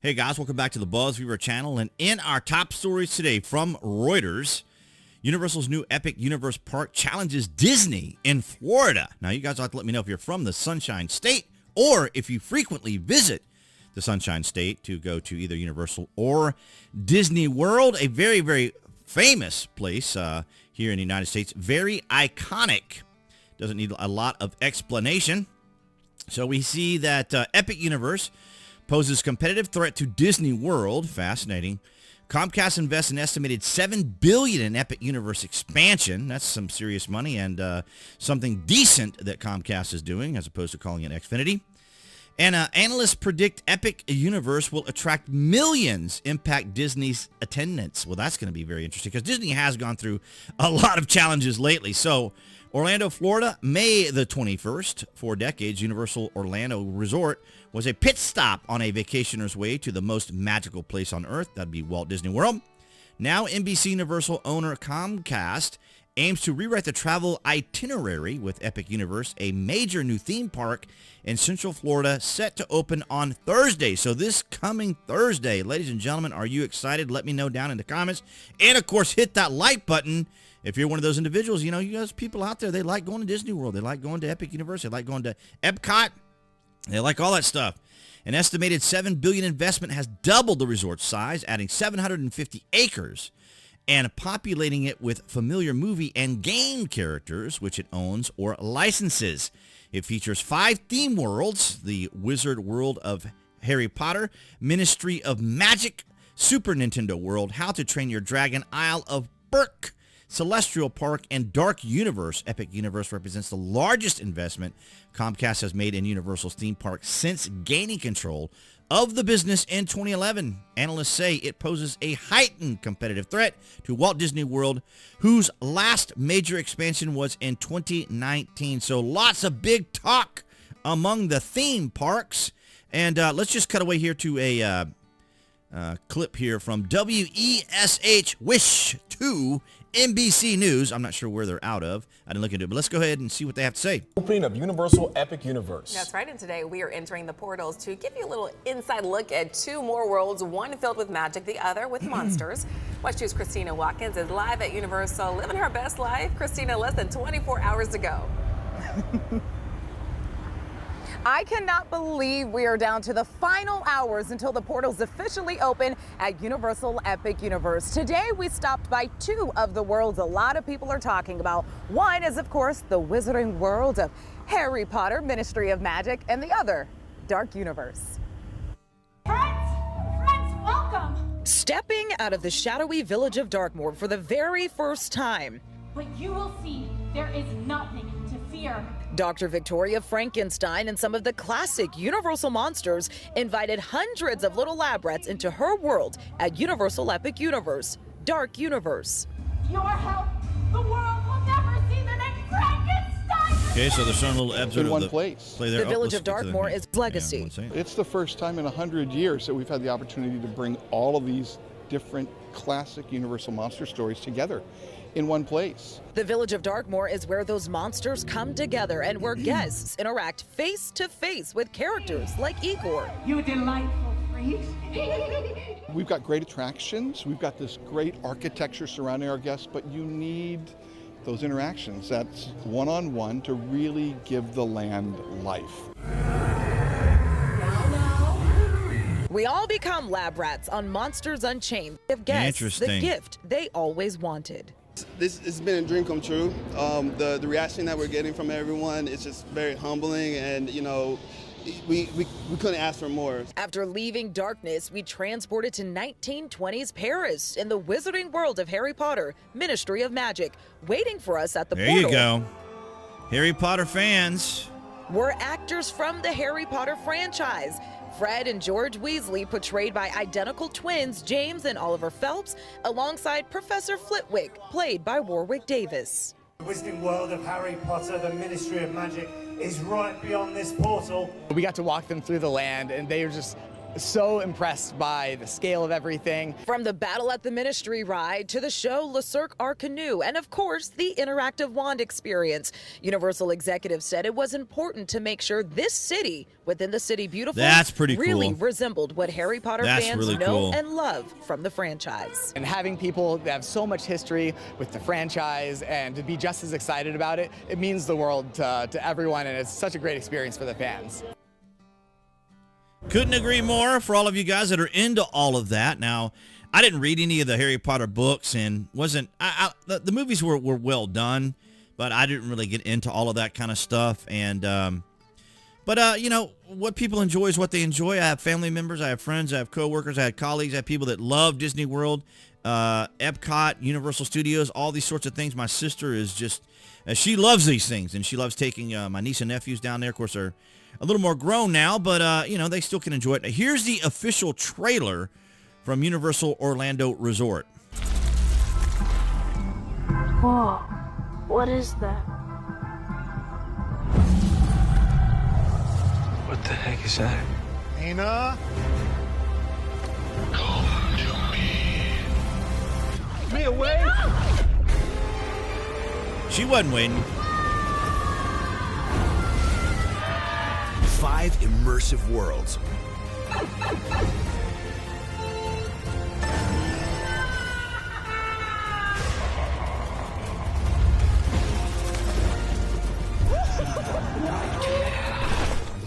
Hey guys, welcome back to the BuzWeaver channel, and in our top stories today from Reuters, Universal's new Epic Universe Park challenges Disney in Florida. Now you guys have to let me know if you're from the Sunshine State or if you frequently visit the Sunshine State to go to either Universal or Disney World, a very, very famous place here in the United States. Very iconic. Doesn't need a lot of explanation. So we see that Epic Universe poses competitive threat to Disney World. Fascinating. ComCast invests an estimated $7 billion in Epic Universe expansion. That's some serious money and something decent that Comcast is doing as opposed to calling it Xfinity. And analysts predict Epic Universe will attract millions, impact Disney's attendance. Well, that's going to be very interesting because Disney has gone through a lot of challenges lately. So Orlando, Florida, May the 21st. For decades, Universal Orlando Resort was a pit stop on a vacationer's way to the most magical place on earth. That'd be Walt Disney World. Now, NBC Universal owner Comcast aims to rewrite the travel itinerary with Epic Universe, a major new theme park in Central Florida set to open on Thursday. So this coming Thursday, ladies and gentlemen, are you excited? Let me know down in the comments. And, of course, hit that like button. If you're one of those individuals, you know, you guys, people out there, they like going to Disney World. They like going to Epic Universe. They like going to Epcot. They like all that stuff. An estimated $7 billion investment has doubled the resort's size, adding 750 acres and populating it with familiar movie and game characters, which it owns or licenses. It features 5 theme worlds: the Wizard World of Harry Potter, Ministry of Magic, Super Nintendo World, How to Train Your Dragon, Isle of Berk, Celestial Park, and Dark Universe. Epic Universe represents the largest investment Comcast has made in Universal's theme park since gaining control of the business in 2011. Analysts say it poses a heightened competitive threat to Walt Disney World, whose last major expansion was in 2019. So lots of big talk among the theme parks. And let's just cut away here to a clip here from WESH Wish 2 NBC News. I'm not sure where they're out of. I didn't look into it, but let's go ahead and see what they have to say. Opening of Universal Epic Universe. That's right, and today we are entering the portals to give you a little inside look at 2 more worlds, one filled with magic, the other with monsters. Watch 2's Christina Watkins is live at Universal, living her best life. Christina, less than 24 hours to go. I cannot believe we are down to the final hours until the portals officially open at Universal Epic Universe. Today, we stopped by 2 of the worlds a lot of people are talking about. One is, of course, the Wizarding World of Harry Potter, Ministry of Magic, and the other, Dark Universe. Friends, welcome! Stepping out of the shadowy village of Darkmoor for the very first time. But you will see there is nothing to fear. Dr. Victoria Frankenstein and some of the classic Universal monsters invited hundreds of little lab rats into her world at Universal Epic Universe, Dark Universe. Your help, the world will never see the next Frankenstein! Okay, so there's some little episode in one of place. Play there. The village of Darkmoor is legacy. It's the first time in 100 years that we've had the opportunity to bring all of these different classic Universal monster stories together in one place. The village of Darkmoor is where those monsters come together and where guests interact face to face with characters like Igor. You delightful freak. We've got great attractions, we've got this great architecture surrounding our guests, but you need those interactions. That's one-on-one to really give the land life. We all become lab rats on Monsters Unchained. Give guests the gift they always wanted. This has been a dream come true. The reaction that we're getting from everyone is just very humbling, and you know, we couldn't ask for more. After leaving darkness, we transported to 1920s Paris in the Wizarding World of Harry Potter, Ministry of Magic. Waiting for us at the portal. There you go. Harry Potter fans were actors from the Harry Potter franchise. Fred and George Weasley, portrayed by identical twins James and Oliver Phelps, alongside Professor Flitwick, played by Warwick Davis. The Wizarding World of Harry Potter, the Ministry of Magic, is right beyond this portal. We got to walk them through the land, and they were just so impressed by the scale of everything. From the Battle at the Ministry ride to the show 𝐀𝐦𝐚𝐳𝐿𝐴R𝐼𝐥𝐻 and of course the interactive wand experience, Universal executives said it was important to make sure this city within the City Beautiful That's pretty really cool. resembled what Harry Potter That's fans really know cool. and love from the franchise. And having people that have so much history with the franchise and to be just as excited about it, it means the world to everyone, and it's such a great experience for the fans. Couldn't agree more for all of you guys that are into all of that. Now, I didn't read any of the Harry Potter books and the movies were well done, but I didn't really get into all of that kind of stuff. And, you know, what people enjoy is what they enjoy. I have family members, I have friends, I have coworkers, I have colleagues, I have people that love Disney World, Epcot, Universal Studios, all these sorts of things. My sister is just, she loves these things, and she loves taking my niece and nephews down there. Of course, they're a little more grown now, but, you know, they still can enjoy it. Here's the official trailer from Universal Orlando Resort. Whoa, what is that? What the heck is that? Nina? Come to me. Me away? She wasn't waiting. 5 immersive worlds.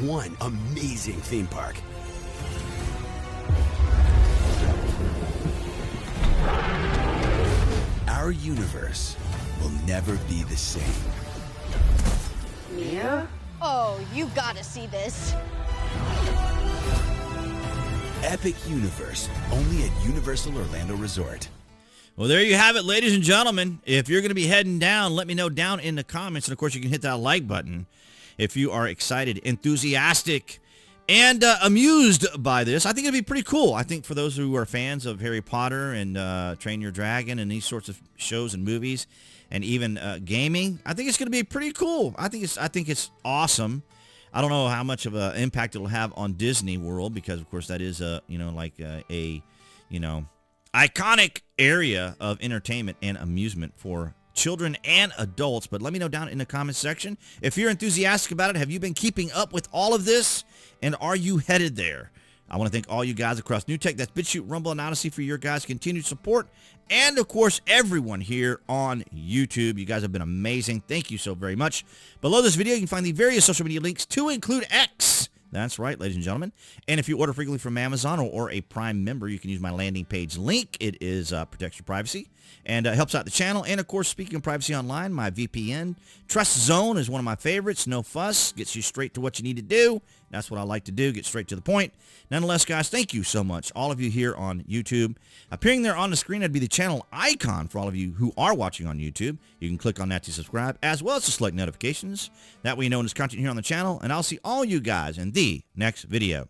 One amazing theme park. Our universe will never be the same. Mia? Oh, you gotta see this. Epic Universe, only at Universal Orlando Resort. Well, there you have it, ladies and gentlemen. If you're going to be heading down, let me know down in the comments. And, of course, you can hit that like button if you are excited, enthusiastic, and amused by this. I think it'd be pretty cool. I think for those who are fans of Harry Potter and Train Your Dragon and these sorts of shows and movies and even gaming, I think it's going to be pretty cool. I think it's awesome. I don't know how much of an impact it'll have on Disney World because, of course, that is a iconic area of entertainment and amusement for children and adults. But let me know down in the comments section if you're enthusiastic about it. Have you been keeping up with all of this, and are you headed there? I want to thank all you guys across New Tech, that's BitChute, Rumble, and Odyssey for your guys' continued support, and of course everyone here on YouTube. You guys have been amazing. Thank you so very much. Below this video you can find the various social media links to include X. That's right, ladies and gentlemen. And if you order frequently from Amazon or a Prime member, you can use my landing page link. It is protects your privacy and helps out the channel. And, of course, speaking of privacy online, my VPN Trust Zone is one of my favorites. No fuss. Gets you straight to what you need to do. That's what I like to do, get straight to the point. Nonetheless, guys, thank you so much, all of you here on YouTube. Appearing there on the screen, that'd be the channel icon for all of you who are watching on YouTube. You can click on that to subscribe, as well as to select notifications. That way you know when there's content here on the channel, and I'll see all you guys in the next video.